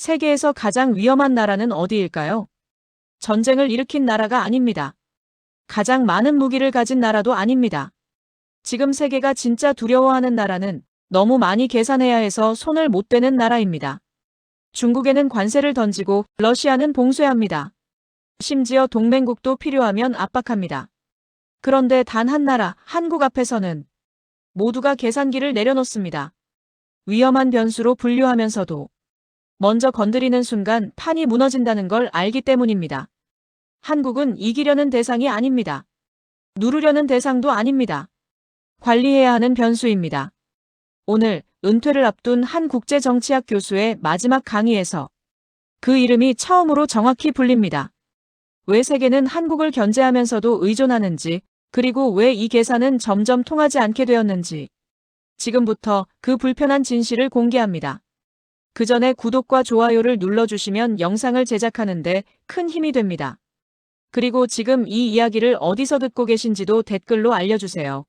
세계에서 가장 위험한 나라는 어디일까요? 전쟁을 일으킨 나라가 아닙니다. 가장 많은 무기를 가진 나라도 아닙니다. 지금 세계가 진짜 두려워하는 나라는 너무 많이 계산해야 해서 손을 못 대는 나라입니다. 중국에는 관세를 던지고 러시아는 봉쇄합니다. 심지어 동맹국도 필요하면 압박합니다. 그런데 단 한 나라, 한국 앞에서는 모두가 계산기를 내려놓습니다. 위험한 변수로 분류하면서도 먼저 건드리는 순간 판이 무너진다는 걸 알기 때문입니다. 한국은 이기려는 대상이 아닙니다. 누르려는 대상도 아닙니다. 관리해야 하는 변수입니다. 오늘 은퇴를 앞둔 한 국제정치학 교수의 마지막 강의에서 그 이름이 처음으로 정확히 불립니다. 왜 세계는 한국을 견제하면서도 의존하는지, 그리고 왜 이 계산은 점점 통하지 않게 되었는지. 지금부터 그 불편한 진실을 공개합니다. 그 전에 구독과 좋아요를 눌러주시면 영상을 제작하는데 큰 힘이 됩니다. 그리고 지금 이 이야기를 어디서 듣고 계신지도 댓글로 알려주세요.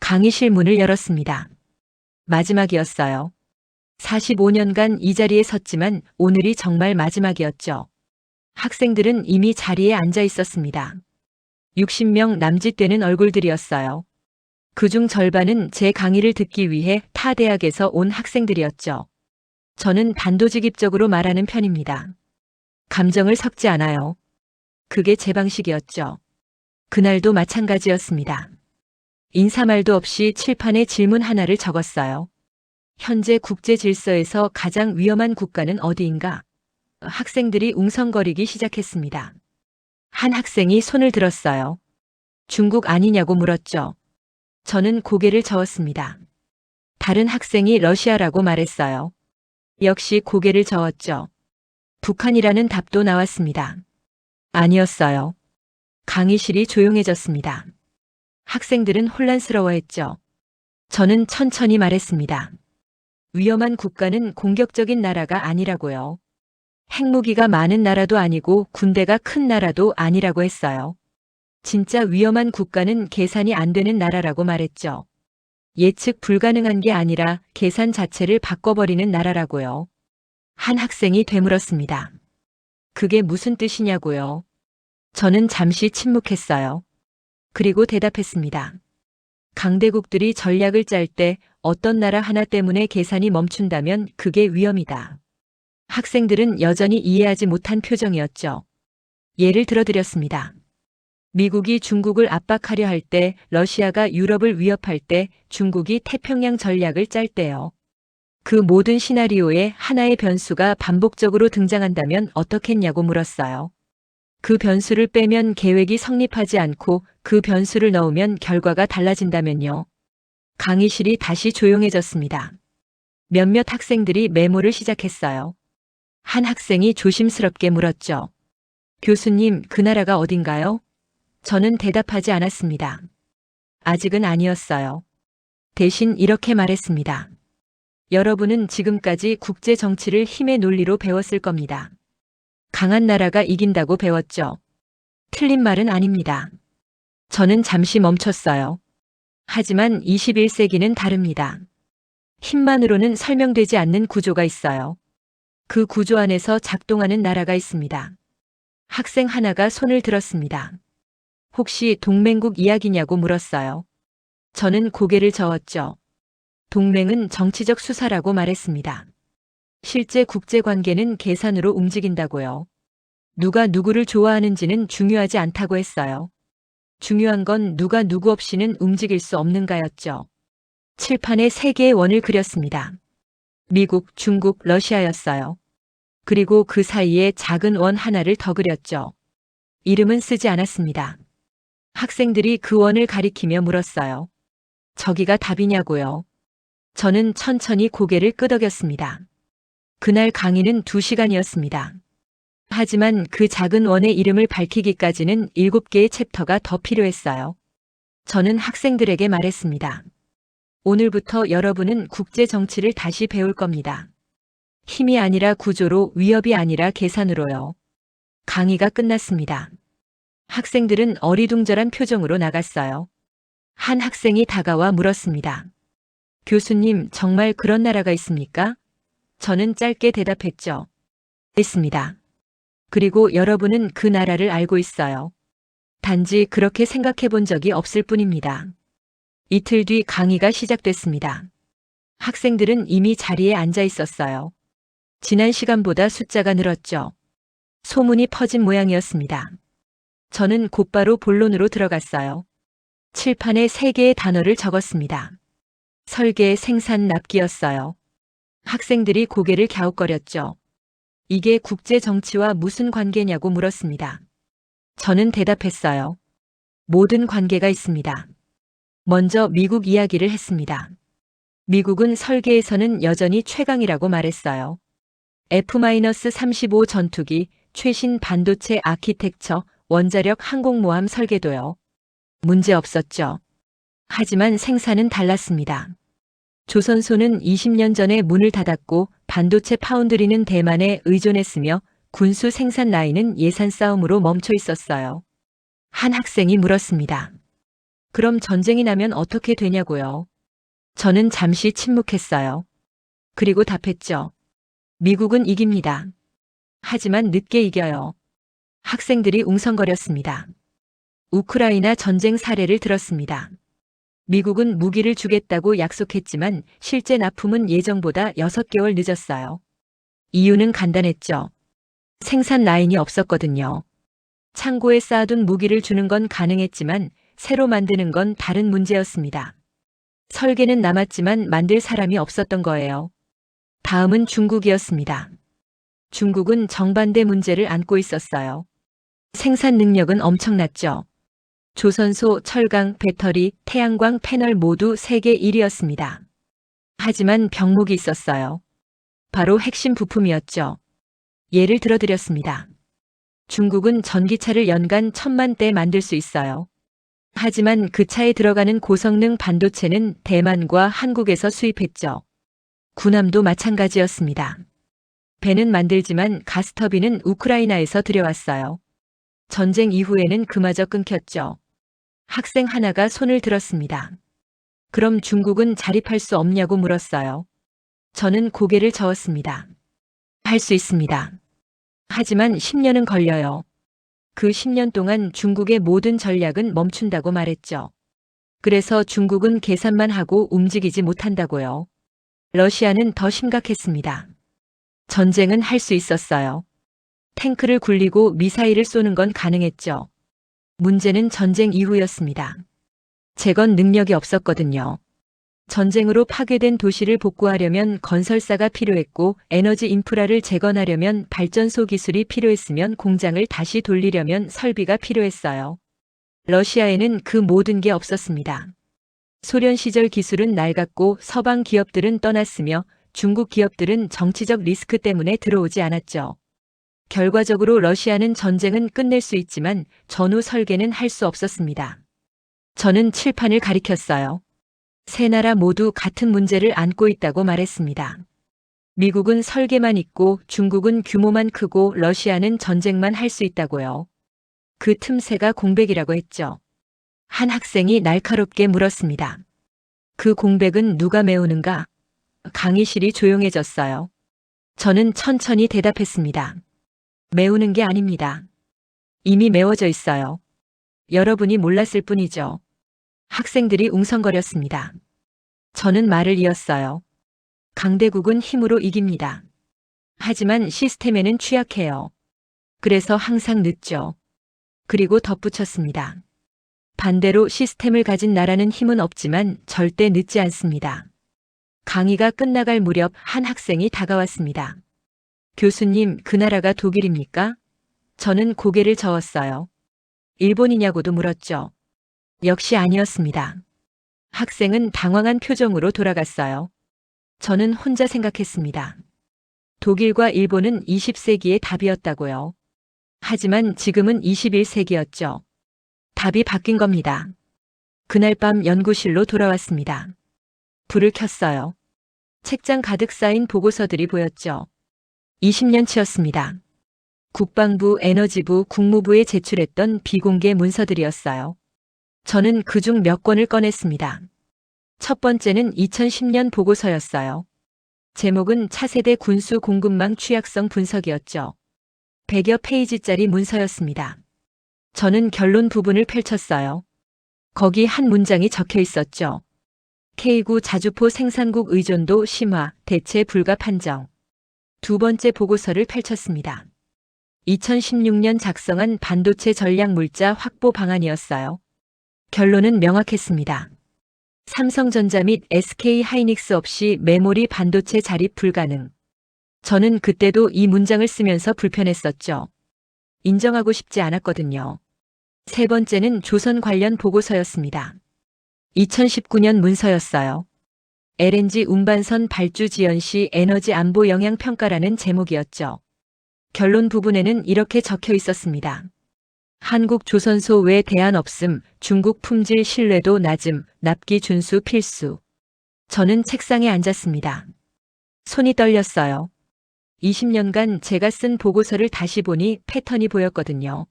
강의실 문을 열었습니다. 마지막이었어요. 45년간 이 자리에 섰지만 오늘이 정말 마지막이었죠. 학생들은 이미 자리에 앉아 있었습니다. 60명 남짓 되는 얼굴들이었어요. 그중 절반은 제 강의를 듣기 위해 타 대학에서 온 학생들이었죠. 저는 단도직입적으로 말하는 편입니다. 감정을 섞지 않아요. 그게 제 방식이었죠. 그날도 마찬가지였습니다. 인사말도 없이 칠판에 질문 하나를 적었어요. 현재 국제 질서에서 가장 위험한 국가는 어디인가? 학생들이 웅성거리기 시작했습니다. 한 학생이 손을 들었어요. 중국 아니냐고 물었죠. 저는 고개를 저었습니다. 다른 학생이 러시아라고 말했어요. 역시 고개를 저었죠. 북한이라는 답도 나왔습니다. 아니었어요. 강의실이 조용해졌습니다. 학생들은 혼란스러워했죠. 저는 천천히 말했습니다. 위험한 국가는 공격적인 나라가 아니라고요. 핵무기가 많은 나라도 아니고 군대가 큰 나라도 아니라고 했어요. 진짜 위험한 국가는 계산이 안 되는 나라라고 말했죠. 예측 불가능한 게 아니라 계산 자체를 바꿔버리는 나라라고요. 한 학생이 되물었습니다. 그게 무슨 뜻이냐고요. 저는 잠시 침묵했어요. 그리고 대답했습니다. 강대국들이 전략을 짤 때 어떤 나라 하나 때문에 계산이 멈춘다면 그게 위험이다. 학생들은 여전히 이해하지 못한 표정이었죠. 예를 들어드렸습니다. 미국이 중국을 압박하려 할 때, 러시아가 유럽을 위협할 때, 중국이 태평양 전략을 짤 때요. 그 모든 시나리오에 하나의 변수가 반복적으로 등장한다면 어떻겠냐고 물었어요. 그 변수를 빼면 계획이 성립하지 않고 그 변수를 넣으면 결과가 달라진다면요. 강의실이 다시 조용해졌습니다. 몇몇 학생들이 메모를 시작했어요. 한 학생이 조심스럽게 물었죠. 교수님, 그 나라가 어딘가요? 저는 대답하지 않았습니다. 아직은 아니었어요. 대신 이렇게 말했습니다. 여러분은 지금까지 국제 정치를 힘의 논리로 배웠을 겁니다. 강한 나라가 이긴다고 배웠죠. 틀린 말은 아닙니다. 저는 잠시 멈췄어요. 하지만 21세기는 다릅니다. 힘만으로는 설명되지 않는 구조가 있어요. 그 구조 안에서 작동하는 나라가 있습니다. 학생 하나가 손을 들었습니다. 혹시 동맹국 이야기냐고 물었어요. 저는 고개를 저었죠. 동맹은 정치적 수사라고 말했습니다. 실제 국제관계는 계산으로 움직인다고요. 누가 누구를 좋아하는지는 중요하지 않다고 했어요. 중요한 건 누가 누구 없이는 움직일 수 없는가였죠. 칠판에 세 개의 원을 그렸습니다. 미국, 중국, 러시아였어요. 그리고 그 사이에 작은 원 하나를 더 그렸죠. 이름은 쓰지 않았습니다. 학생들이 그 원을 가리키며 물었어요. 저기가 답이냐고요. 저는 천천히 고개를 끄덕였습니다. 그날 강의는 2시간이었습니다. 하지만 그 작은 원의 이름을 밝히기까지는 7개의 챕터가 더 필요했어요. 저는 학생들에게 말했습니다. 오늘부터 여러분은 국제 정치를 다시 배울 겁니다. 힘이 아니라 구조로, 위협이 아니라 계산으로요. 강의가 끝났습니다. 학생들은 어리둥절한 표정으로 나갔어요. 한 학생이 다가와 물었습니다. 교수님, 정말 그런 나라가 있습니까? 저는 짧게 대답했죠. 있습니다. 그리고 여러분은 그 나라를 알고 있어요. 단지 그렇게 생각해 본 적이 없을 뿐입니다. 이틀 뒤 강의가 시작됐습니다. 학생들은 이미 자리에 앉아 있었어요. 지난 시간보다 숫자가 늘었죠. 소문이 퍼진 모양이었습니다. 저는 곧바로 본론으로 들어갔어요. 칠판에 3개의 단어를 적었습니다. 설계, 생산, 납기였어요. 학생들이 고개를 갸웃거렸죠. 이게 국제 정치와 무슨 관계냐고 물었습니다. 저는 대답했어요. 모든 관계가 있습니다. 먼저 미국 이야기를 했습니다. 미국은 설계에서는 여전히 최강이라고 말했어요. F-35 전투기, 최신 반도체 아키텍처, 원자력 항공모함 설계도요. 문제 없었죠. 하지만 생산은 달랐습니다. 조선소는 20년 전에 문을 닫았고 반도체 파운드리는 대만에 의존했으며 군수 생산 라인은 예산 싸움으로 멈춰 있었어요. 한 학생이 물었습니다. 그럼 전쟁이 나면 어떻게 되냐고요? 저는 잠시 침묵했어요. 그리고 답했죠. 미국은 이깁니다. 하지만 늦게 이겨요. 학생들이 웅성거렸습니다. 우크라이나 전쟁 사례를 들었습니다. 미국은 무기를 주겠다고 약속했지만 실제 납품은 예정보다 6개월 늦었어요. 이유는 간단했죠. 생산 라인이 없었거든요. 창고에 쌓아둔 무기를 주는 건 가능했지만 새로 만드는 건 다른 문제였습니다. 설계는 남았지만 만들 사람이 없었던 거예요. 다음은 중국이었습니다. 중국은 정반대 문제를 안고 있었어요. 생산 능력은 엄청났죠. 조선소, 철강, 배터리, 태양광 패널 모두 세계 1위였습니다. 하지만 병목이 있었어요. 바로 핵심 부품이었죠. 예를 들어드렸습니다. 중국은 전기차를 연간 1000만 대 만들 수 있어요. 하지만 그 차에 들어가는 고성능 반도체는 대만과 한국에서 수입했죠. 군함도 마찬가지였습니다. 배는 만들지만 가스터빈은 우크라이나에서 들여왔어요. 전쟁 이후에는 그마저 끊겼죠. 학생 하나가 손을 들었습니다. 그럼 중국은 자립할 수 없냐고 물었어요. 저는 고개를 저었습니다. 할 수 있습니다. 하지만 10년은 걸려요. 그 10년 동안 중국의 모든 전략은 멈춘다고 말했죠. 그래서 중국은 계산만 하고 움직이지 못한다고요. 러시아는 더 심각했습니다. 전쟁은 할 수 있었어요. 탱크를 굴리고 미사일을 쏘는 건 가능했죠. 문제는 전쟁 이후였습니다. 재건 능력이 없었거든요. 전쟁으로 파괴된 도시를 복구하려면 건설사가 필요했고 에너지 인프라를 재건하려면 발전소 기술이 필요했으면 공장을 다시 돌리려면 설비가 필요했어요. 러시아에는 그 모든 게 없었습니다. 소련 시절 기술은 낡았고 서방 기업들은 떠났으며 중국 기업들은 정치적 리스크 때문에 들어오지 않았죠. 결과적으로 러시아는 전쟁은 끝낼 수 있지만 전후 설계는 할 수 없었습니다. 저는 칠판을 가리켰어요. 세 나라 모두 같은 문제를 안고 있다고 말했습니다. 미국은 설계만 있고 중국은 규모만 크고 러시아는 전쟁만 할 수 있다고요. 그 틈새가 공백이라고 했죠. 한 학생이 날카롭게 물었습니다. 그 공백은 누가 메우는가? 강의실이 조용해졌어요. 저는 천천히 대답했습니다. 메우는 게 아닙니다. 이미 메워져 있어요. 여러분이 몰랐을 뿐이죠. 학생들이 웅성거렸습니다. 저는 말을 이었어요. 강대국은 힘으로 이깁니다. 하지만 시스템에는 취약해요. 그래서 항상 늦죠. 그리고 덧붙였습니다. 반대로 시스템을 가진 나라는 힘은 없지만 절대 늦지 않습니다. 강의가 끝나갈 무렵 한 학생이 다가왔습니다. 교수님, 그 나라가 독일입니까? 저는 고개를 저었어요. 일본이냐고도 물었죠. 역시 아니었습니다. 학생은 당황한 표정으로 돌아갔어요. 저는 혼자 생각했습니다. 독일과 일본은 20세기의 답이었다고요. 하지만 지금은 21세기였죠. 답이 바뀐 겁니다. 그날 밤 연구실로 돌아왔습니다. 불을 켰어요. 책장 가득 쌓인 보고서들이 보였죠. 20년치였습니다. 국방부, 에너지부, 국무부에 제출했던 비공개 문서들이었어요. 저는 그중 몇 권을 꺼냈습니다. 첫 번째는 2010년 보고서였어요. 제목은 차세대 군수 공급망 취약성 분석이었죠. 100여 페이지짜리 문서였습니다. 저는 결론 부분을 펼쳤어요. 거기 한 문장이 적혀 있었죠. K9 자주포 생산국 의존도 심화, 대체 불가 판정. 두 번째 보고서를 펼쳤습니다. 2016년 작성한 반도체 전략 물자 확보 방안이었어요. 결론은 명확했습니다. 삼성전자 및 SK 하이닉스 없이 메모리 반도체 자립 불가능. 저는 그때도 이 문장을 쓰면서 불편했었죠. 인정하고 싶지 않았거든요. 세 번째는 조선 관련 보고서였습니다. 2019년 문서였어요. LNG 운반선 발주 지연 시 에너지 안보 영향 평가라는 제목이었죠. 결론 부분에는 이렇게 적혀 있었습니다. 한국 조선소 외 대안 없음, 중국 품질 신뢰도 낮음, 납기 준수 필수. 저는 책상에 앉았습니다. 손이 떨렸어요. 20년간 제가 쓴 보고서를 다시 보니 패턴이 보였거든요.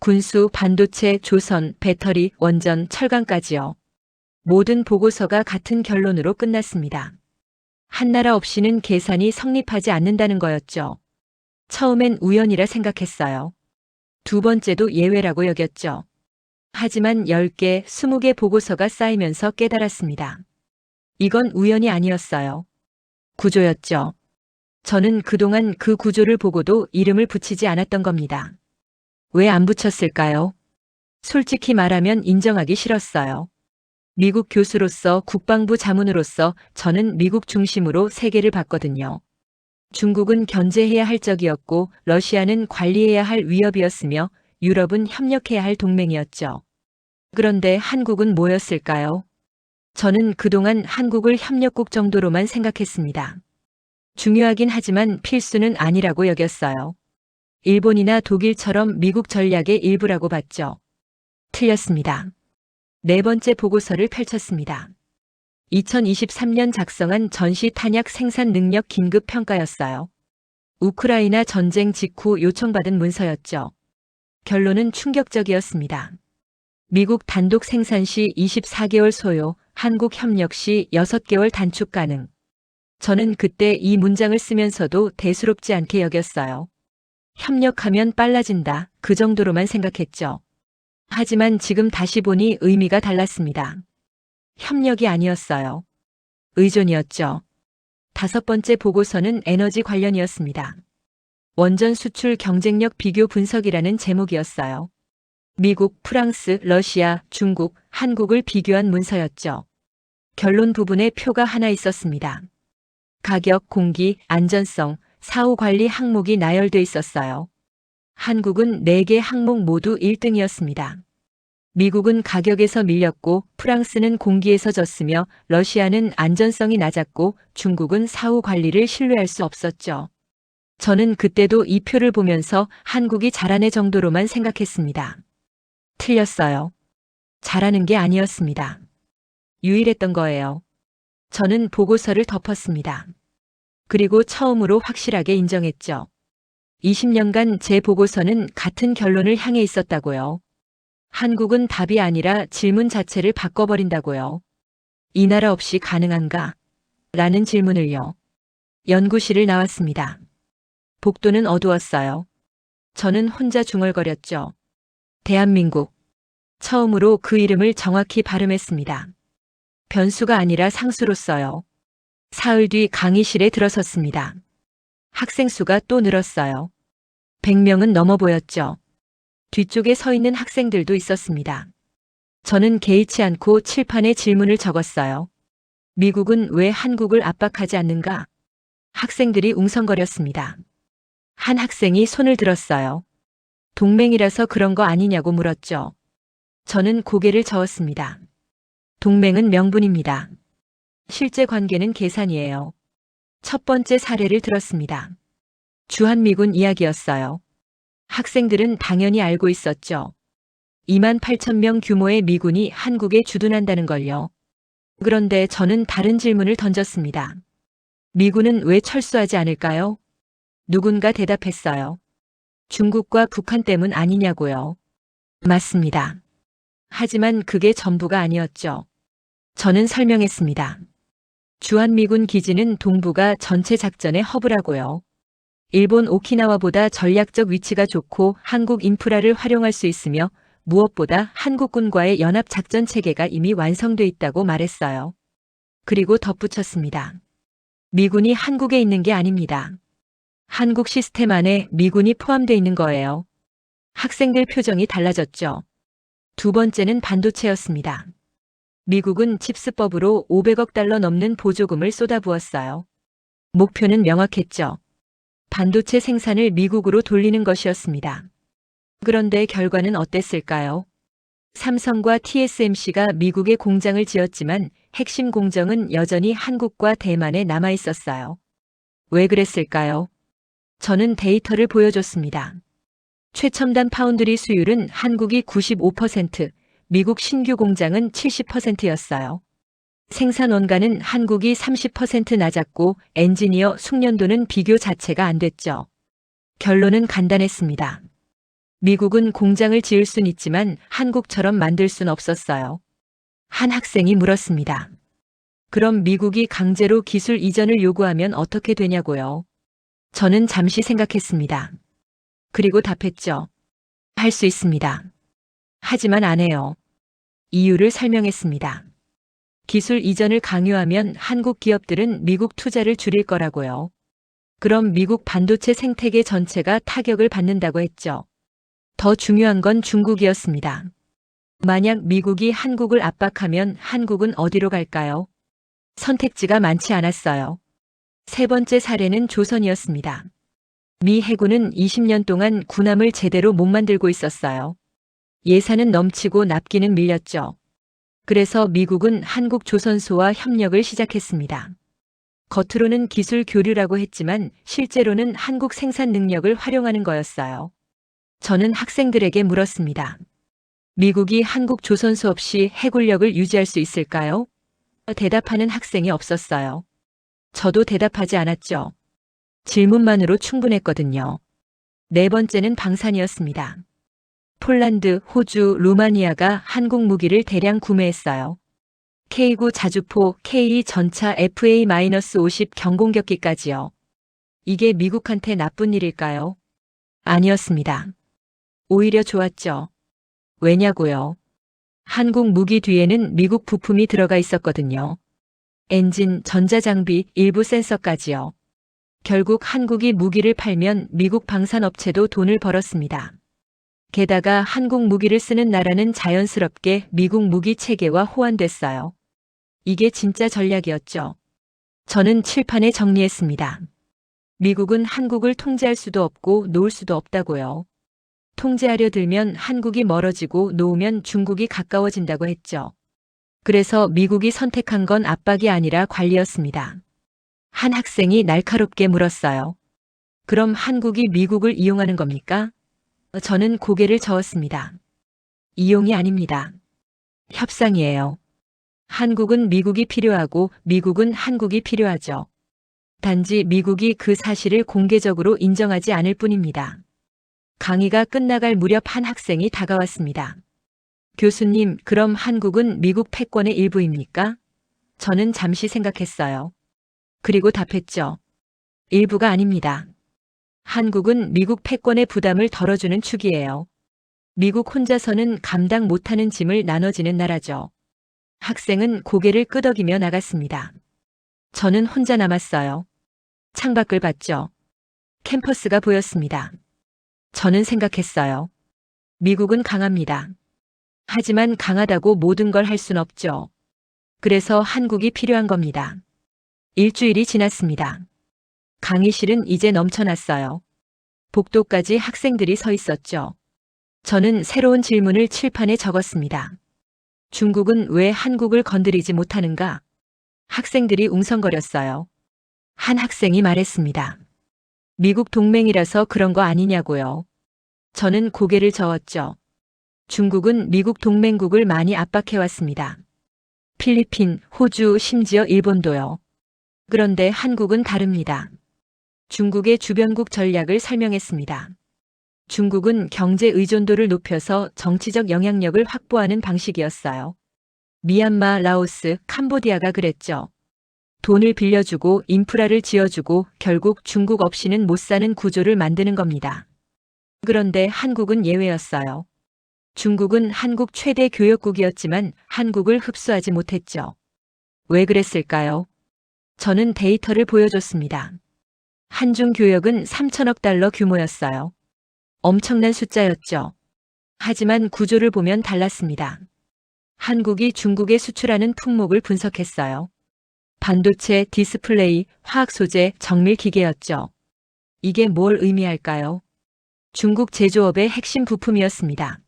군수, 반도체, 조선, 배터리, 원전, 철강까지요. 모든 보고서가 같은 결론으로 끝났습니다. 한 나라 없이는 계산이 성립하지 않는다는 거였죠. 처음엔 우연이라 생각했어요. 두 번째도 예외라고 여겼죠. 하지만 10개, 20개 보고서가 쌓이면서 깨달았습니다. 이건 우연이 아니었어요. 구조였죠. 저는 그동안 그 구조를 보고도 이름을 붙이지 않았던 겁니다. 왜 안 붙였을까요? 솔직히 말하면 인정하기 싫었어요. 미국 교수로서 국방부 자문으로서 저는 미국 중심으로 세계를 봤거든요. 중국은 견제해야 할 적이었고 러시아는 관리해야 할 위협이었으며 유럽은 협력해야 할 동맹이었죠. 그런데 한국은 뭐였을까요? 저는 그동안 한국을 협력국 정도로만 생각했습니다. 중요하긴 하지만 필수는 아니라고 여겼어요. 일본이나 독일처럼 미국 전략의 일부라고 봤죠. 틀렸습니다. 네 번째 보고서를 펼쳤습니다. 2023년 작성한 전시 탄약 생산 능력 긴급 평가였어요. 우크라이나 전쟁 직후 요청받은 문서였죠. 결론은 충격적이었습니다. 미국 단독 생산 시 24개월 소요, 한국 협력 시 6개월 단축 가능. 저는 그때 이 문장을 쓰면서도 대수롭지 않게 여겼어요. 협력하면 빨라진다, 그 정도로만 생각했죠. 하지만 지금 다시 보니 의미가 달랐습니다. 협력이 아니었어요. 의존이었죠. 다섯 번째 보고서는 에너지 관련이었습니다. 원전 수출 경쟁력 비교 분석이라는 제목이었어요. 미국, 프랑스, 러시아, 중국, 한국을 비교한 문서였죠. 결론 부분에 표가 하나 있었습니다. 가격, 공기, 안전성, 사후 관리 항목이 나열돼 있었어요. 한국은 4개 항목 모두 1등이었습니다. 미국은 가격에서 밀렸고 프랑스는 공기에서 졌으며 러시아는 안전성이 낮았고 중국은 사후 관리를 신뢰할 수 없었죠. 저는 그때도 이 표를 보면서 한국이 잘하네 정도로만 생각했습니다. 틀렸어요. 잘하는 게 아니었습니다. 유일했던 거예요. 저는 보고서를 덮었습니다. 그리고 처음으로 확실하게 인정했죠. 20년간 제 보고서는 같은 결론을 향해 있었다고요. 한국은 답이 아니라 질문 자체를 바꿔버린다고요. 이 나라 없이 가능한가? 라는 질문을요. 연구실을 나왔습니다. 복도는 어두웠어요. 저는 혼자 중얼거렸죠. 대한민국. 처음으로 그 이름을 정확히 발음했습니다. 변수가 아니라 상수로서요. 사흘 뒤 강의실에 들어섰습니다. 학생 수가 또 늘었어요. 100명은 넘어 보였죠. 뒤쪽에 서 있는 학생들도 있었습니다. 저는 개의치 않고 칠판에 질문을 적었어요. 미국은 왜 한국을 압박하지 않는가? 학생들이 웅성거렸습니다. 한 학생이 손을 들었어요. 동맹이라서 그런 거 아니냐고 물었죠. 저는 고개를 저었습니다. 동맹은 명분입니다. 실제 관계는 계산이에요. 첫 번째 사례를 들었습니다. 주한미군 이야기였어요. 학생들은 당연히 알고 있었죠. 28,000명 규모의 미군이 한국에 주둔한다는 걸요. 그런데 저는 다른 질문을 던졌습니다. 미군은 왜 철수하지 않을까요? 누군가 대답했어요. 중국과 북한 때문 아니냐고요. 맞습니다. 하지만 그게 전부가 아니었죠. 저는 설명했습니다. 주한미군 기지는 동부가 전체 작전의 허브라고요. 일본 오키나와보다 전략적 위치가 좋고 한국 인프라를 활용할 수 있으며 무엇보다 한국군과의 연합 작전 체계가 이미 완성돼 있다고 말했어요. 그리고 덧붙였습니다. 미군이 한국에 있는 게 아닙니다. 한국 시스템 안에 미군이 포함되어 있는 거예요. 학생들 표정이 달라졌죠. 두 번째는 반도체였습니다. 미국은 칩스법으로 500억 달러 넘는 보조금을 쏟아부었어요. 목표는 명확했죠. 반도체 생산을 미국으로 돌리는 것이었습니다. 그런데 결과는 어땠을까요? 삼성과 TSMC가 미국에 공장을 지었지만 핵심 공정은 여전히 한국과 대만에 남아 있었어요. 왜 그랬을까요? 저는 데이터를 보여줬습니다. 최첨단 파운드리 수율은 한국이 95%, 미국 신규 공장은 70%였어요. 생산 원가는 한국이 30% 낮았고 엔지니어 숙련도는 비교 자체가 안 됐죠. 결론은 간단했습니다. 미국은 공장을 지을 순 있지만 한국처럼 만들 순 없었어요. 한 학생이 물었습니다. 그럼 미국이 강제로 기술 이전을 요구하면 어떻게 되냐고요? 저는 잠시 생각했습니다. 그리고 답했죠. 할 수 있습니다. 하지만 안 해요. 이유를 설명했습니다. 기술 이전을 강요하면 한국 기업들은 미국 투자를 줄일 거라고요. 그럼 미국 반도체 생태계 전체가 타격을 받는다고 했죠. 더 중요한 건 중국이었습니다. 만약 미국이 한국을 압박하면 한국은 어디로 갈까요? 선택지가 많지 않았어요. 세 번째 사례는 조선이었습니다. 미 해군은 20년 동안 군함을 제대로 못 만들고 있었어요. 예산은 넘치고 납기는 밀렸죠. 그래서 미국은 한국 조선소와 협력을 시작했습니다. 겉으로는 기술 교류라고 했지만 실제로는 한국 생산 능력을 활용하는 거였어요. 저는 학생들에게 물었습니다. 미국이 한국 조선소 없이 해군력을 유지할 수 있을까요? 대답하는 학생이 없었어요. 저도 대답하지 않았죠. 질문만으로 충분했거든요. 네 번째는 방산이었습니다. 폴란드, 호주, 루마니아가 한국 무기를 대량 구매했어요. K9 자주포, K2 전차 FA-50 경공격기까지요. 이게 미국한테 나쁜 일일까요? 아니었습니다. 오히려 좋았죠. 왜냐고요? 한국 무기 뒤에는 미국 부품이 들어가 있었거든요. 엔진, 전자장비, 일부 센서까지요. 결국 한국이 무기를 팔면 미국 방산업체도 돈을 벌었습니다. 게다가 한국 무기를 쓰는 나라는 자연스럽게 미국 무기 체계와 호환됐어요. 이게 진짜 전략이었죠. 저는 칠판에 정리했습니다. 미국은 한국을 통제할 수도 없고 놓을 수도 없다고요. 통제하려 들면 한국이 멀어지고 놓으면 중국이 가까워진다고 했죠. 그래서 미국이 선택한 건 압박이 아니라 관리였습니다. 한 학생이 날카롭게 물었어요. 그럼 한국이 미국을 이용하는 겁니까? 저는 고개를 저었습니다. 이용이 아닙니다. 협상이에요. 한국은 미국이 필요하고 미국은 한국이 필요하죠. 단지 미국이 그 사실을 공개적으로 인정하지 않을 뿐입니다. 강의가 끝나갈 무렵 한 학생이 다가왔습니다. 교수님, 그럼 한국은 미국 패권의 일부입니까? 저는 잠시 생각했어요. 그리고 답했죠. 일부가 아닙니다. 한국은 미국 패권의 부담을 덜어주는 축이에요. 미국 혼자서는 감당 못하는 짐을 나눠지는 나라죠. 학생은 고개를 끄덕이며 나갔습니다. 저는 혼자 남았어요. 창밖을 봤죠. 캠퍼스가 보였습니다. 저는 생각했어요. 미국은 강합니다. 하지만 강하다고 모든 걸 할 순 없죠. 그래서 한국이 필요한 겁니다. 일주일이 지났습니다. 강의실은 이제 넘쳐났어요. 복도까지 학생들이 서 있었죠. 저는 새로운 질문을 칠판에 적었습니다. 중국은 왜 한국을 건드리지 못하는가? 학생들이 웅성거렸어요. 한 학생이 말했습니다. 미국 동맹이라서 그런 거 아니냐고요. 저는 고개를 저었죠. 중국은 미국 동맹국을 많이 압박해왔습니다. 필리핀, 호주, 심지어 일본도요. 그런데 한국은 다릅니다. 중국의 주변국 전략을 설명했습니다. 중국은 경제 의존도를 높여서 정치적 영향력을 확보하는 방식이었어요. 미얀마, 라오스, 캄보디아가 그랬죠. 돈을 빌려주고 인프라를 지어주고 결국 중국 없이는 못 사는 구조를 만드는 겁니다. 그런데 한국은 예외였어요. 중국은 한국 최대 교역국이었지만 한국을 흡수하지 못했죠. 왜 그랬을까요? 저는 데이터를 보여줬습니다. 한중 교역은 3천억 달러 규모였어요. 엄청난 숫자였죠. 하지만 구조를 보면 달랐습니다. 한국이 중국에 수출하는 품목을 분석했어요. 반도체, 디스플레이, 화학소재, 정밀기계였죠. 이게 뭘 의미할까요? 중국 제조업의 핵심 부품이었습니다.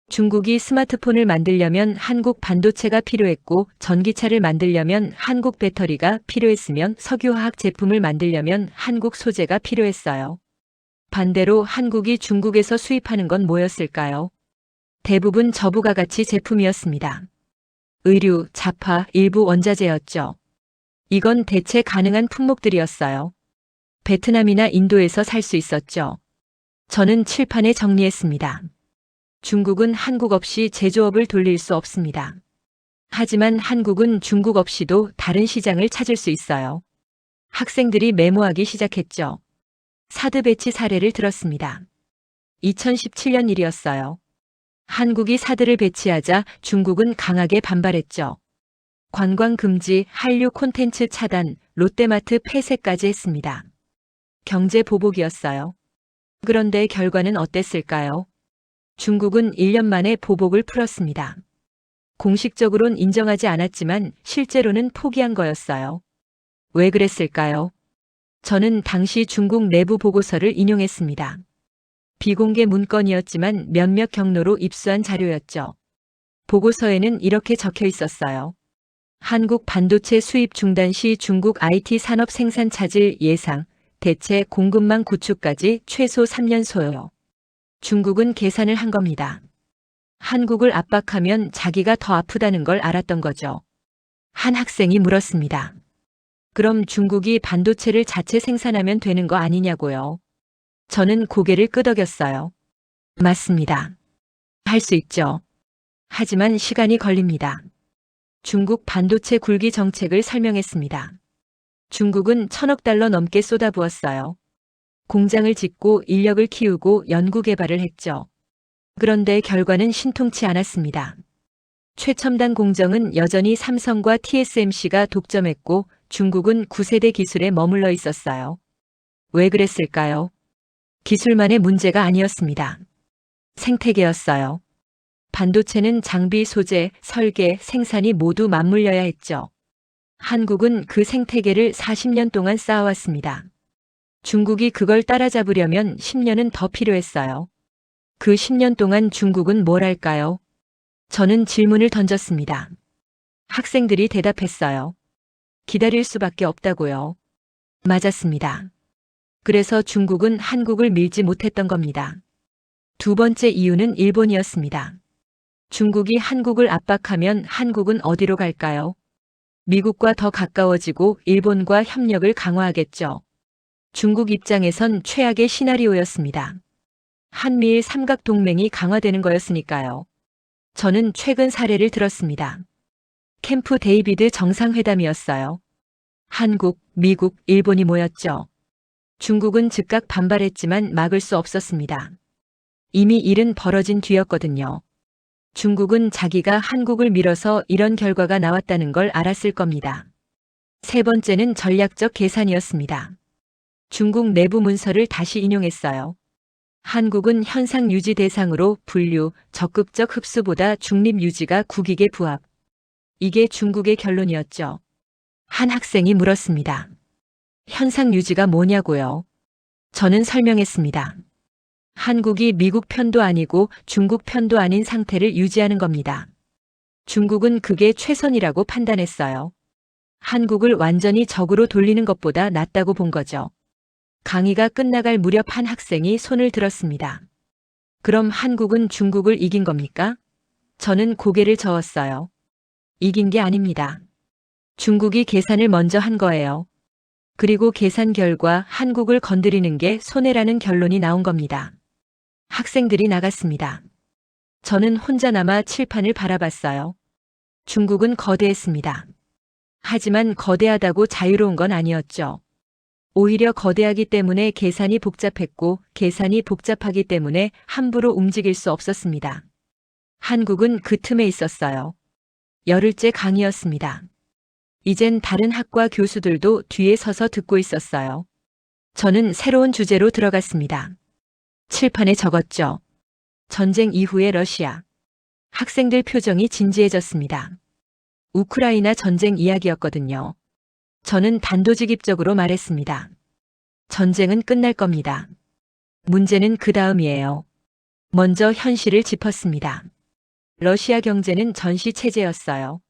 중국이 스마트폰을 만들려면 한국 반도체가 필요했고 전기차를 만들려면 한국 배터리가 필요했으면 석유화학 제품을 만들려면 한국 소재가 필요했어요. 반대로 한국이 중국에서 수입하는 건 뭐였을까요? 대부분 저부가 가치 제품이었습니다. 의류, 자파, 일부 원자재였죠. 이건 대체 가능한 품목들이었어요. 베트남이나 인도에서 살 수 있었죠. 저는 칠판에 정리했습니다. 중국은 한국 없이 제조업을 돌릴 수 없습니다. 하지만 한국은 중국 없이도 다른 시장을 찾을 수 있어요. 학생들이 메모하기 시작했죠. 사드 배치 사례를 들었습니다. 2017년 일이었어요. 한국이 사드를 배치하자 중국은 강하게 반발했죠. 관광 금지, 한류 콘텐츠 차단, 롯데마트 폐쇄까지 했습니다. 경제 보복이었어요. 그런데 결과는 어땠을까요? 중국은 1년 만에 보복을 풀었습니다. 공식적으론 인정하지 않았지만 실제로는 포기한 거였어요. 왜 그랬을까요? 저는 당시 중국 내부 보고서를 인용했습니다. 비공개 문건이었지만 몇몇 경로로 입수한 자료였죠. 보고서에는 이렇게 적혀 있었어요. 한국 반도체 수입 중단 시 중국 IT 산업 생산 차질 예상, 대체 공급망 구축까지 최소 3년 소요. 중국은 계산을 한 겁니다. 한국을 압박하면 자기가 더 아프다는 걸 알았던 거죠. 한 학생이 물었습니다. 그럼 중국이 반도체를 자체 생산하면 되는 거 아니냐고요? 저는 고개를 끄덕였어요. 맞습니다. 할 수 있죠. 하지만 시간이 걸립니다. 중국 반도체 굴기 정책을 설명했습니다. 중국은 1,000억 달러 넘게 쏟아부었어요. 공장을 짓고 인력을 키우고 연구개발을 했죠. 그런데 결과는 신통치 않았습니다. 최첨단 공정은 여전히 삼성과 TSMC가 독점했고 중국은 9세대 기술에 머물러 있었어요. 왜 그랬을까요? 기술만의 문제가 아니었습니다. 생태계였어요. 반도체는 장비, 소재, 설계, 생산이 모두 맞물려야 했죠. 한국은 그 생태계를 40년 동안 쌓아왔습니다. 중국이 그걸 따라잡으려면 10년은 더 필요했어요. 그 10년 동안 중국은 뭘 할까요? 저는 질문을 던졌습니다. 학생들이 대답했어요. 기다릴 수밖에 없다고요. 맞았습니다. 그래서 중국은 한국을 밀지 못했던 겁니다. 두 번째 이유는 일본이었습니다. 중국이 한국을 압박하면 한국은 어디로 갈까요? 미국과 더 가까워지고 일본과 협력을 강화하겠죠. 중국 입장에선 최악의 시나리오였습니다. 한미일 삼각동맹이 강화되는 거였으니까요. 저는 최근 사례를 들었습니다. 캠프 데이비드 정상회담이었어요. 한국, 미국, 일본이 모였죠. 중국은 즉각 반발했지만 막을 수 없었습니다. 이미 일은 벌어진 뒤였거든요. 중국은 자기가 한국을 밀어서 이런 결과가 나왔다는 걸 알았을 겁니다. 세 번째는 전략적 계산이었습니다. 중국 내부 문서를 다시 인용했어요. 한국은 현상 유지 대상으로 분류, 적극적 흡수보다 중립 유지가 국익에 부합. 이게 중국의 결론이었죠. 한 학생이 물었습니다. 현상 유지가 뭐냐고요? 저는 설명했습니다. 한국이 미국 편도 아니고 중국 편도 아닌 상태를 유지하는 겁니다. 중국은 그게 최선이라고 판단했어요. 한국을 완전히 적으로 돌리는 것보다 낫다고 본 거죠. 강의가 끝나갈 무렵 한 학생이 손을 들었습니다. 그럼 한국은 중국을 이긴 겁니까? 저는 고개를 저었어요. 이긴 게 아닙니다. 중국이 계산을 먼저 한 거예요. 그리고 계산 결과 한국을 건드리는 게 손해라는 결론이 나온 겁니다. 학생들이 나갔습니다. 저는 혼자 남아 칠판을 바라봤어요. 중국은 거대했습니다. 하지만 거대하다고 자유로운 건 아니었죠. 오히려 거대하기 때문에 계산이 복잡했고 계산이 복잡하기 때문에 함부로 움직일 수 없었습니다. 한국은 그 틈에 있었어요. 열흘째 강의였습니다. 이젠 다른 학과 교수들도 뒤에 서서 듣고 있었어요. 저는 새로운 주제로 들어갔습니다. 칠판에 적었죠. 전쟁 이후의 러시아. 학생들 표정이 진지해졌습니다. 우크라이나 전쟁 이야기였거든요. 저는 단도직입적으로 말했습니다. 전쟁은 끝날 겁니다. 문제는 그 다음이에요. 먼저 현실을 짚었습니다. 러시아 경제는 전시 체제였어요.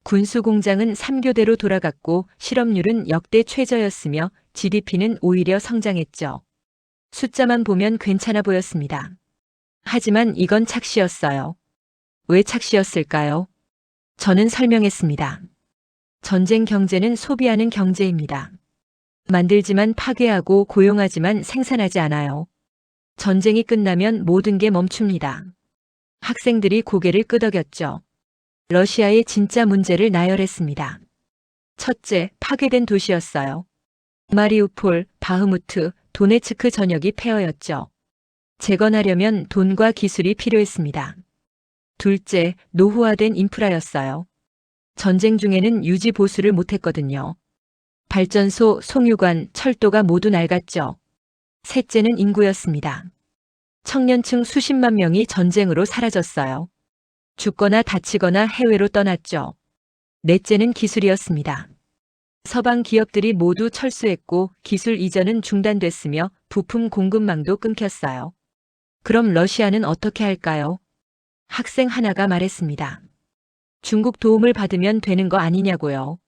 군수 공장은 3교대로 돌아갔고 실업률은 역대 최저였으며 GDP는 오히려 성장했죠. 숫자만 보면 괜찮아 보였습니다. 하지만 이건 착시였어요. 왜 착시였을까요? 저는 설명했습니다. 전쟁 경제는 소비하는 경제입니다. 만들지만 파괴하고 고용하지만 생산하지 않아요. 전쟁이 끝나면 모든 게 멈춥니다. 학생들이 고개를 끄덕였죠. 러시아의 진짜 문제를 나열했습니다. 첫째, 파괴된 도시였어요. 마리우폴, 바흐무트, 도네츠크 전역이 폐허였죠. 재건하려면 돈과 기술이 필요했습니다. 둘째, 노후화된 인프라였어요. 전쟁 중에는 유지 보수를 못했거든요. 발전소, 송유관, 철도가 모두 낡았죠. 셋째는 인구였습니다. 청년층 수십만 명이 전쟁으로 사라졌어요. 죽거나 다치거나 해외로 떠났죠. 넷째는 기술이었습니다. 서방 기업들이 모두 철수했고 기술 이전은 중단됐으며 부품 공급망도 끊겼어요. 그럼 러시아는 어떻게 할까요? 학생 하나가 말했습니다. 중국 도움을 받으면 되는 거 아니냐고요.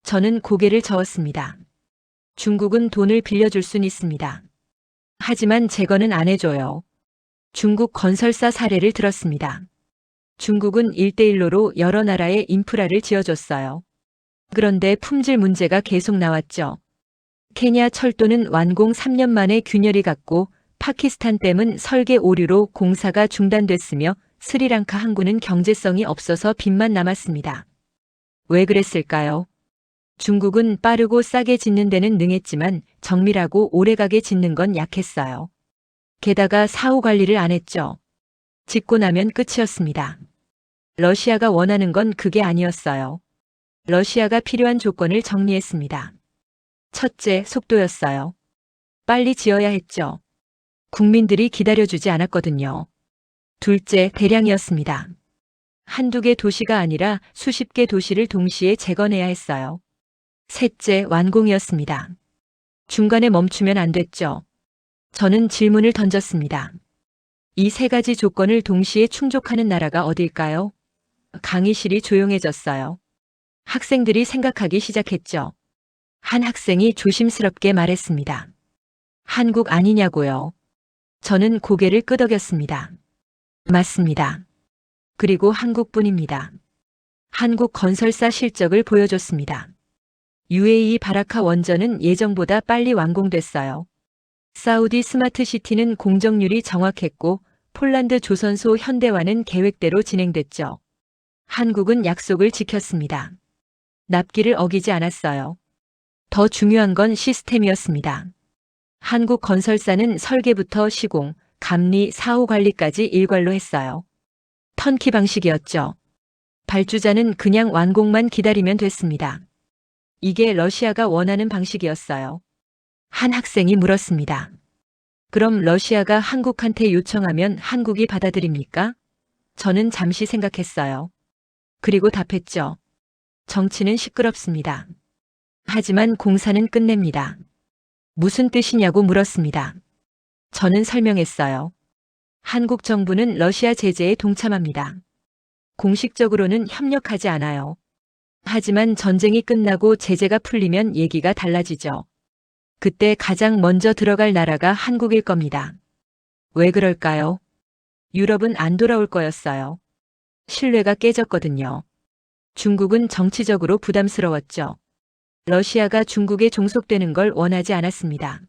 저는 고개를 저었습니다. 중국은 돈을 빌려줄 순 있습니다. 하지만 재건은 안 해줘요. 중국 건설사 사례를 들었습니다. 중국은 1대1로로 여러 나라의 인프라를 지어줬어요. 그런데 품질 문제가 계속 나왔죠. 케냐 철도는 완공 3년 만에 균열이 갔고 파키스탄 댐은 설계 오류로 공사가 중단됐으며 스리랑카 항구는 경제성이 없어서 빚만 남았습니다. 왜 그랬을까요? 중국은 빠르고 싸게 짓는 데는 능했지만 정밀하고 오래가게 짓는 건 약했어요. 게다가 사후 관리를 안 했죠. 짓고 나면 끝이었습니다. 러시아가 원하는 건 그게 아니었어요. 러시아가 필요한 조건을 정리했습니다. 첫째, 속도였어요. 빨리 지어야 했죠. 국민들이 기다려주지 않았거든요. 둘째, 대량이었습니다. 한두 개 도시가 아니라 수십 개 도시를 동시에 재건해야 했어요. 셋째, 완공이었습니다. 중간에 멈추면 안 됐죠. 저는 질문을 던졌습니다. 이 세 가지 조건을 동시에 충족하는 나라가 어딜까요? 강의실이 조용해졌어요. 학생들이 생각하기 시작했죠. 한 학생이 조심스럽게 말했습니다. 한국 아니냐고요. 저는 고개를 끄덕였습니다. 맞습니다. 그리고 한국뿐입니다. 한국 건설사 실적을 보여줬습니다. UAE 바라카 원전은 예정보다 빨리 완공됐어요. 사우디 스마트시티는 공정률이 정확했고 폴란드 조선소 현대화는 계획대로 진행됐죠. 한국은 약속을 지켰습니다. 납기를 어기지 않았어요. 더 중요한 건 시스템이었습니다. 한국 건설사는 설계부터 시공, 감리, 사후 관리까지 일괄로 했어요. 턴키 방식이었죠. 발주자는 그냥 완공만 기다리면 됐습니다. 이게 러시아가 원하는 방식이었어요. 한 학생이 물었습니다. 그럼 러시아가 한국한테 요청하면 한국이 받아들입니까? 저는 잠시 생각했어요. 그리고 답했죠. 정치는 시끄럽습니다. 하지만 공사는 끝냅니다. 무슨 뜻이냐고 물었습니다. 저는 설명했어요. 한국 정부는 러시아 제재에 동참합니다. 공식적으로는 협력하지 않아요. 하지만 전쟁이 끝나고 제재가 풀리면 얘기가 달라지죠. 그때 가장 먼저 들어갈 나라가 한국일 겁니다. 왜 그럴까요? 유럽은 안 돌아올 거였어요. 신뢰가 깨졌거든요. 중국은 정치적으로 부담스러웠죠. 러시아가 중국에 종속되는 걸 원하지 않았습니다.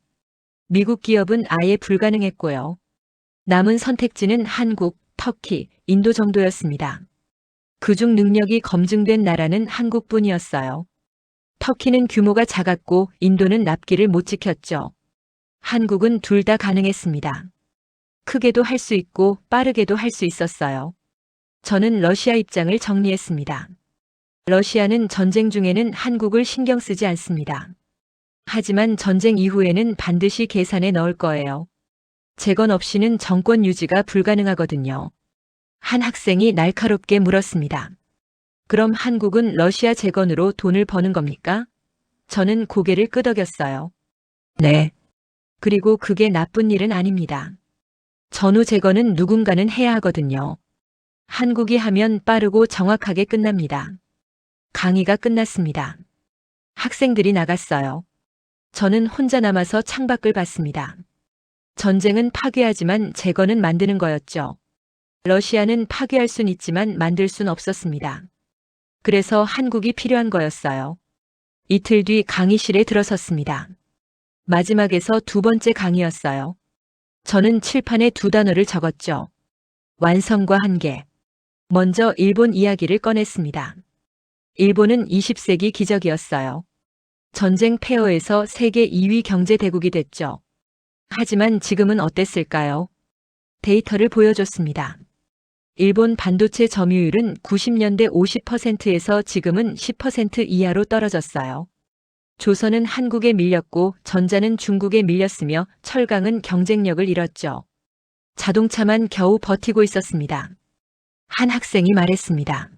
미국 기업은 아예 불가능했고요. 남은 선택지는 한국, 터키, 인도 정도였습니다. 그중 능력이 검증된 나라는 한국뿐이었어요. 터키는 규모가 작았고 인도는 납기를 못 지켰죠. 한국은 둘 다 가능했습니다. 크게도 할 수 있고 빠르게도 할 수 있었어요. 저는 러시아 입장을 정리했습니다. 러시아는 전쟁 중에는 한국을 신경 쓰지 않습니다. 하지만 전쟁 이후에는 반드시 계산에 넣을 거예요. 재건 없이는 정권 유지가 불가능하거든요. 한 학생이 날카롭게 물었습니다. 그럼 한국은 러시아 재건으로 돈을 버는 겁니까? 저는 고개를 끄덕였어요. 네. 그리고 그게 나쁜 일은 아닙니다. 전후 재건은 누군가는 해야 하거든요. 한국이 하면 빠르고 정확하게 끝납니다. 강의가 끝났습니다. 학생들이 나갔어요. 저는 혼자 남아서 창밖을 봤습니다. 전쟁은 파괴하지만 재건은 만드는 거였죠. 러시아는 파괴할 순 있지만 만들 순 없었습니다. 그래서 한국이 필요한 거였어요. 이틀 뒤 강의실에 들어섰습니다. 마지막에서 두 번째 강의였어요. 저는 칠판에 두 단어를 적었죠. 완성과 한계. 먼저 일본 이야기를 꺼냈습니다. 일본은 20세기 기적이었어요. 전쟁 폐허에서 세계 2위 경제 대국이 됐죠. 하지만 지금은 어땠을까요? 데이터를 보여줬습니다. 일본 반도체 점유율은 90년대 50%에서 지금은 10% 이하로 떨어졌어요. 조선은 한국에 밀렸고 전자는 중국에 밀렸으며 철강은 경쟁력을 잃었죠. 자동차만 겨우 버티고 있었습니다. 한 학생이 말했습니다.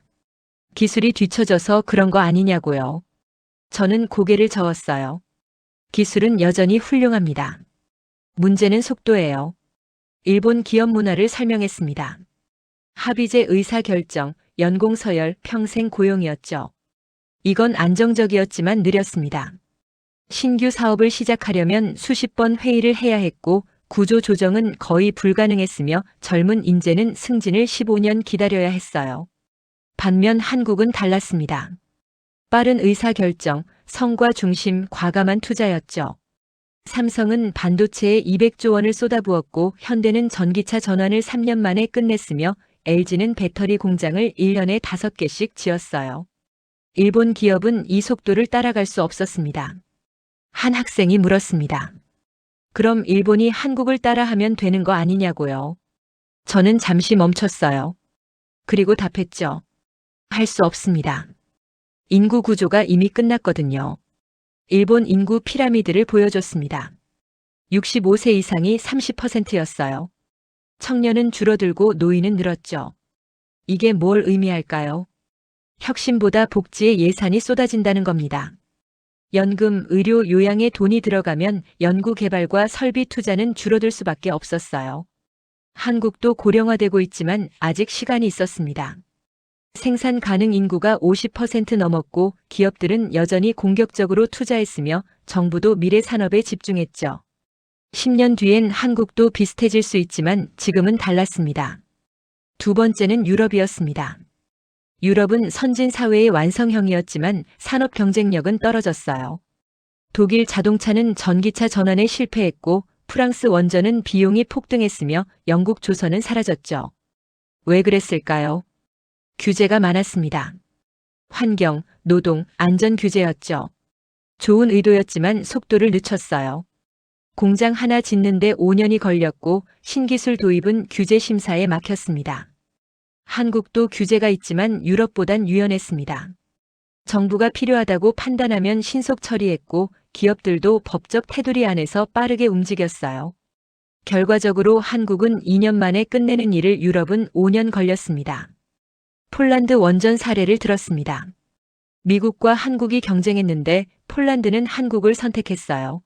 기술이 뒤처져서 그런 거 아니냐고요. 저는 고개를 저었어요. 기술은 여전히 훌륭합니다. 문제는 속도예요. 일본 기업 문화를 설명했습니다. 합의제 의사결정, 연공서열, 평생 고용이었죠. 이건 안정적이었지만 느렸습니다. 신규 사업을 시작하려면 수십 번 회의를 해야 했고 구조 조정은 거의 불가능했으며 젊은 인재는 승진을 15년 기다려야 했어요. 반면 한국은 달랐습니다. 빠른 의사결정, 성과 중심, 과감한 투자였죠. 삼성은 반도체에 200조 원을 쏟아부었고 현대는 전기차 전환을 3년 만에 끝냈으며 LG는 배터리 공장을 1년에 5개씩 지었어요. 일본 기업은 이 속도를 따라갈 수 없었습니다. 한 학생이 물었습니다. 그럼 일본이 한국을 따라하면 되는 거 아니냐고요. 저는 잠시 멈췄어요. 그리고 답했죠. 할 수 없습니다. 인구 구조가 이미 끝났거든요. 일본 인구 피라미드를 보여줬습니다. 65세 이상이 30%였어요. 청년은 줄어들고 노인은 늘었죠. 이게 뭘 의미할까요? 혁신보다 복지에 예산이 쏟아진다는 겁니다. 연금, 의료, 요양에 돈이 들어가면 연구개발과 설비 투자는 줄어들 수밖에 없었어요. 한국도 고령화되고 있지만 아직 시간이 있었습니다. 생산 가능 인구가 50% 넘었고 기업들은 여전히 공격적으로 투자했으며 정부도 미래 산업에 집중했죠. 10년 뒤엔 한국도 비슷해질 수 있지만 지금은 달랐습니다. 두 번째는 유럽이었습니다. 유럽은 선진 사회의 완성형이었지만 산업 경쟁력은 떨어졌어요. 독일 자동차는 전기차 전환에 실패했고 프랑스 원전은 비용이 폭등했으며 영국 조선은 사라졌죠. 왜 그랬을까요? 규제가 많았습니다. 환경, 노동, 안전 규제였죠. 좋은 의도였지만 속도를 늦췄어요. 공장 하나 짓는데 5년이 걸렸고 신기술 도입은 규제 심사에 막혔습니다. 한국도 규제가 있지만 유럽보단 유연했습니다. 정부가 필요하다고 판단하면 신속 처리했고 기업들도 법적 테두리 안에서 빠르게 움직였어요. 결과적으로 한국은 2년 만에 끝내는 일을 유럽은 5년 걸렸습니다. 폴란드 원전 사례를 들었습니다. 미국과 한국이 경쟁했는데 폴란드는 한국을 선택했어요.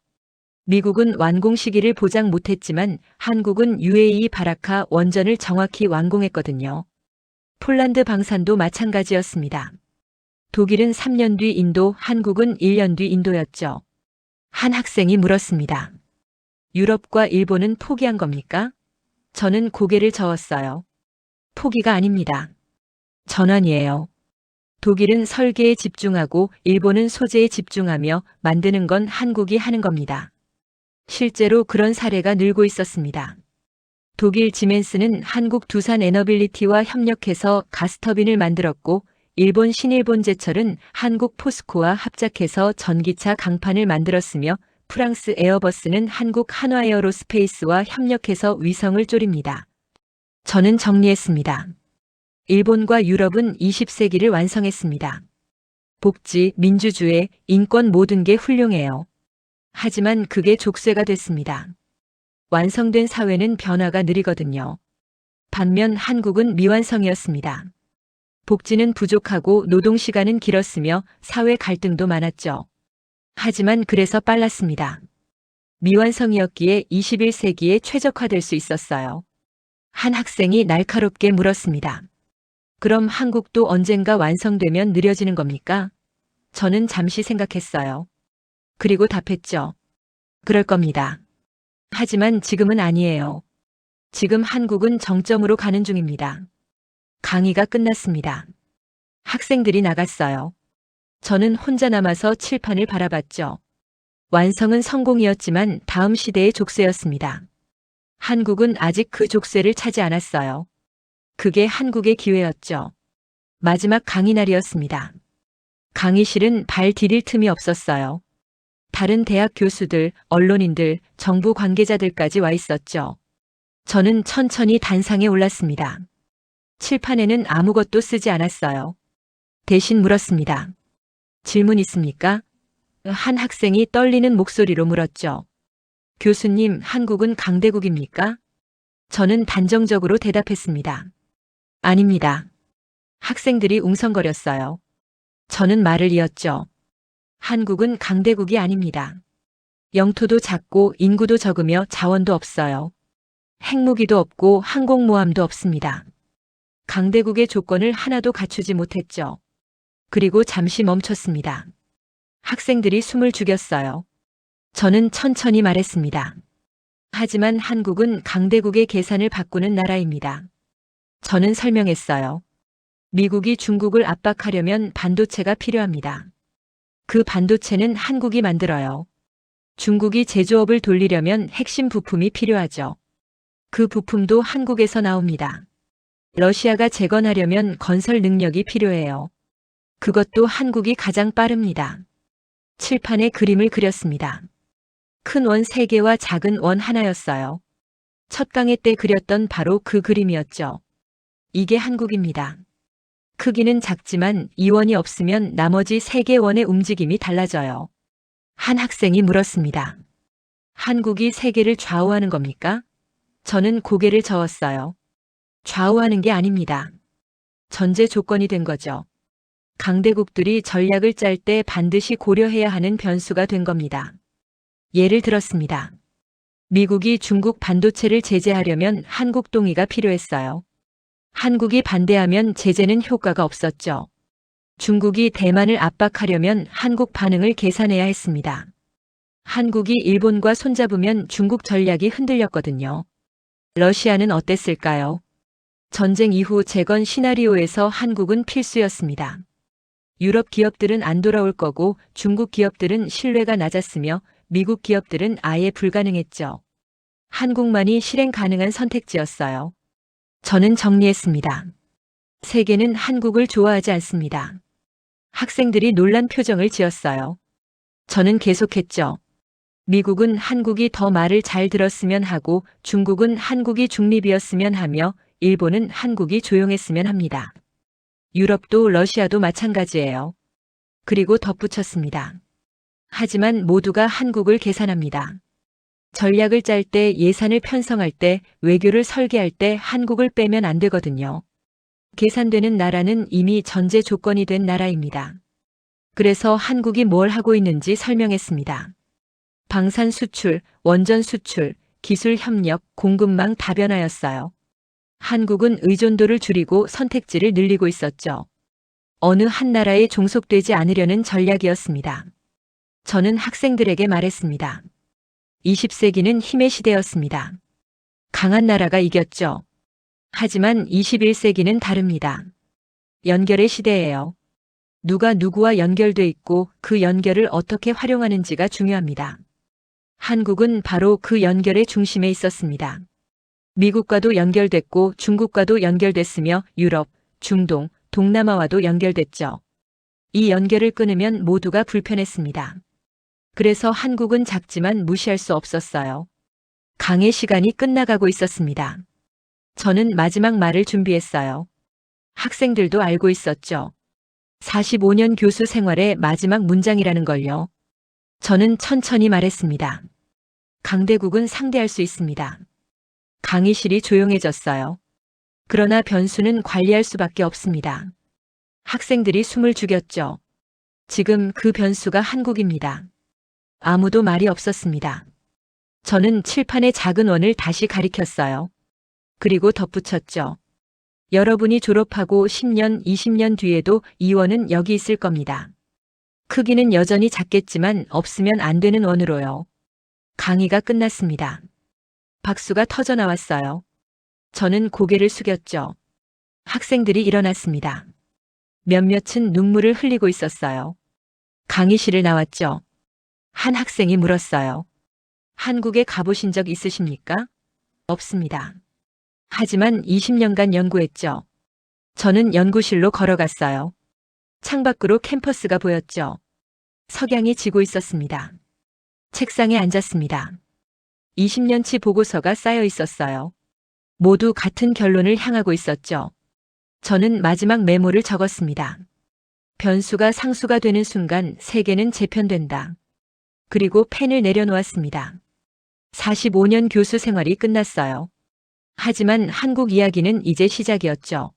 미국은 완공 시기를 보장 못했지만 한국은 UAE 바라카 원전을 정확히 완공했거든요. 폴란드 방산도 마찬가지였습니다. 독일은 3년 뒤 인도, 한국은 1년 뒤 인도였죠. 한 학생이 물었습니다. 유럽과 일본은 포기한 겁니까? 저는 고개를 저었어요. 포기가 아닙니다. 전환이에요. 독일은 설계에 집중하고 일본은 소재에 집중하며 만드는 건 한국이 하는 겁니다. 실제로 그런 사례가 늘고 있었습니다. 독일 지멘스는 한국 두산 에너빌리티와 협력해서 가스터빈을 만들었고, 일본 신일본제철은 한국 포스코와 합작해서 전기차 강판을 만들었으며, 프랑스 에어버스는 한국 한화에어로스페이스와 협력해서 위성을 쪼립니다. 저는 정리했습니다. 일본과 유럽은 20세기를 완성했습니다. 복지, 민주주의, 인권 모든 게 훌륭해요. 하지만 그게 족쇄가 됐습니다. 완성된 사회는 변화가 느리거든요. 반면 한국은 미완성이었습니다. 복지는 부족하고 노동시간은 길었으며 사회 갈등도 많았죠. 하지만 그래서 빨랐습니다. 미완성이었기에 21세기에 최적화될 수 있었어요. 한 학생이 날카롭게 물었습니다. 그럼 한국도 언젠가 완성되면 느려지는 겁니까? 저는 잠시 생각했어요. 그리고 답했죠. 그럴 겁니다. 하지만 지금은 아니에요. 지금 한국은 정점으로 가는 중입니다. 강의가 끝났습니다. 학생들이 나갔어요. 저는 혼자 남아서 칠판을 바라봤죠. 완성은 성공이었지만 다음 시대의 족쇄였습니다. 한국은 아직 그 족쇄를 차지 않았어요. 그게 한국의 기회였죠. 마지막 강의 날이었습니다. 강의실은 발 디딜 틈이 없었어요. 다른 대학 교수들, 언론인들, 정부 관계자들까지 와 있었죠. 저는 천천히 단상에 올랐습니다. 칠판에는 아무것도 쓰지 않았어요. 대신 물었습니다. 질문 있습니까? 한 학생이 떨리는 목소리로 물었죠. 교수님, 한국은 강대국입니까? 저는 단정적으로 대답했습니다. 아닙니다. 학생들이 웅성거렸어요. 저는 말을 이었죠. 한국은 강대국이 아닙니다. 영토도 작고 인구도 적으며 자원도 없어요. 핵무기도 없고 항공모함도 없습니다. 강대국의 조건을 하나도 갖추지 못했죠. 그리고 잠시 멈췄습니다. 학생들이 숨을 죽였어요. 저는 천천히 말했습니다. 하지만 한국은 강대국의 계산을 바꾸는 나라입니다. 저는 설명했어요. 미국이 중국을 압박하려면 반도체가 필요합니다. 그 반도체는 한국이 만들어요. 중국이 제조업을 돌리려면 핵심 부품이 필요하죠. 그 부품도 한국에서 나옵니다. 러시아가 재건하려면 건설 능력이 필요해요. 그것도 한국이 가장 빠릅니다. 칠판에 그림을 그렸습니다. 큰 원 3개와 작은 원 하나였어요. 첫 강의 때 그렸던 바로 그 그림이었죠. 이게 한국입니다. 크기는 작지만 이 원이 없으면 나머지 3개 원의 움직임이 달라져요. 한 학생이 물었습니다. 한국이 세계를 좌우하는 겁니까? 저는 고개를 저었어요. 좌우하는 게 아닙니다. 전제 조건이 된 거죠. 강대국들이 전략을 짤 때 반드시 고려해야 하는 변수가 된 겁니다. 예를 들었습니다. 미국이 중국 반도체를 제재하려면 한국 동의가 필요했어요. 한국이 반대하면 제재는 효과가 없었죠. 중국이 대만을 압박하려면 한국 반응을 계산해야 했습니다. 한국이 일본과 손잡으면 중국 전략이 흔들렸거든요. 러시아는 어땠을까요? 전쟁 이후 재건 시나리오에서 한국은 필수였습니다. 유럽 기업들은 안 돌아올 거고 중국 기업들은 신뢰가 낮았으며 미국 기업들은 아예 불가능했죠. 한국만이 실행 가능한 선택지였어요. 저는 정리했습니다. 세계는 한국을 좋아하지 않습니다. 학생들이 놀란 표정을 지었어요. 저는 계속했죠. 미국은 한국이 더 말을 잘 들었으면 하고 중국은 한국이 중립이었으면 하며 일본은 한국이 조용했으면 합니다. 유럽도 러시아도 마찬가지예요. 그리고 덧붙였습니다. 하지만 모두가 한국을 계산합니다. 전략을 짤 때, 예산을 편성할 때, 외교를 설계할 때 한국을 빼면 안 되거든요. 계산되는 나라는 이미 전제 조건이 된 나라입니다. 그래서 한국이 뭘 하고 있는지 설명했습니다. 방산 수출, 원전 수출, 기술 협력, 공급망 다변화였어요. 한국은 의존도를 줄이고 선택지를 늘리고 있었죠. 어느 한 나라에 종속되지 않으려는 전략이었습니다. 저는 학생들에게 말했습니다. 20세기는 힘의 시대였습니다. 강한 나라가 이겼죠. 하지만 21세기는 다릅니다. 연결의 시대예요. 누가 누구와 연결돼 있고 그 연결을 어떻게 활용하는지가 중요합니다. 한국은 바로 그 연결의 중심에 있었습니다. 미국과도 연결됐고 중국과도 연결됐으며 유럽, 중동, 동남아와도 연결됐죠. 이 연결을 끊으면 모두가 불편했습니다. 그래서 한국은 작지만 무시할 수 없었어요. 강의 시간이 끝나가고 있었습니다. 저는 마지막 말을 준비했어요. 학생들도 알고 있었죠. 45년 교수 생활의 마지막 문장이라는 걸요. 저는 천천히 말했습니다. 강대국은 상대할 수 있습니다. 강의실이 조용해졌어요. 그러나 변수는 관리할 수밖에 없습니다. 학생들이 숨을 죽였죠. 지금 그 변수가 한국입니다. 아무도 말이 없었습니다. 저는 칠판의 작은 원을 다시 가리켰어요. 그리고 덧붙였죠. 여러분이 졸업하고 10년, 20년 뒤에도 이 원은 여기 있을 겁니다. 크기는 여전히 작겠지만 없으면 안 되는 원으로요. 강의가 끝났습니다. 박수가 터져 나왔어요. 저는 고개를 숙였죠. 학생들이 일어났습니다. 몇몇은 눈물을 흘리고 있었어요. 강의실을 나왔죠. 한 학생이 물었어요. 한국에 가보신 적 있으십니까? 없습니다. 하지만 20년간 연구했죠. 저는 연구실로 걸어갔어요. 창밖으로 캠퍼스가 보였죠. 석양이 지고 있었습니다. 책상에 앉았습니다. 20년치 보고서가 쌓여 있었어요. 모두 같은 결론을 향하고 있었죠. 저는 마지막 메모를 적었습니다. 변수가 상수가 되는 순간 세계는 재편된다. 그리고 펜을 내려놓았습니다. 45년 교수 생활이 끝났어요. 하지만 한국 이야기는 이제 시작이었죠.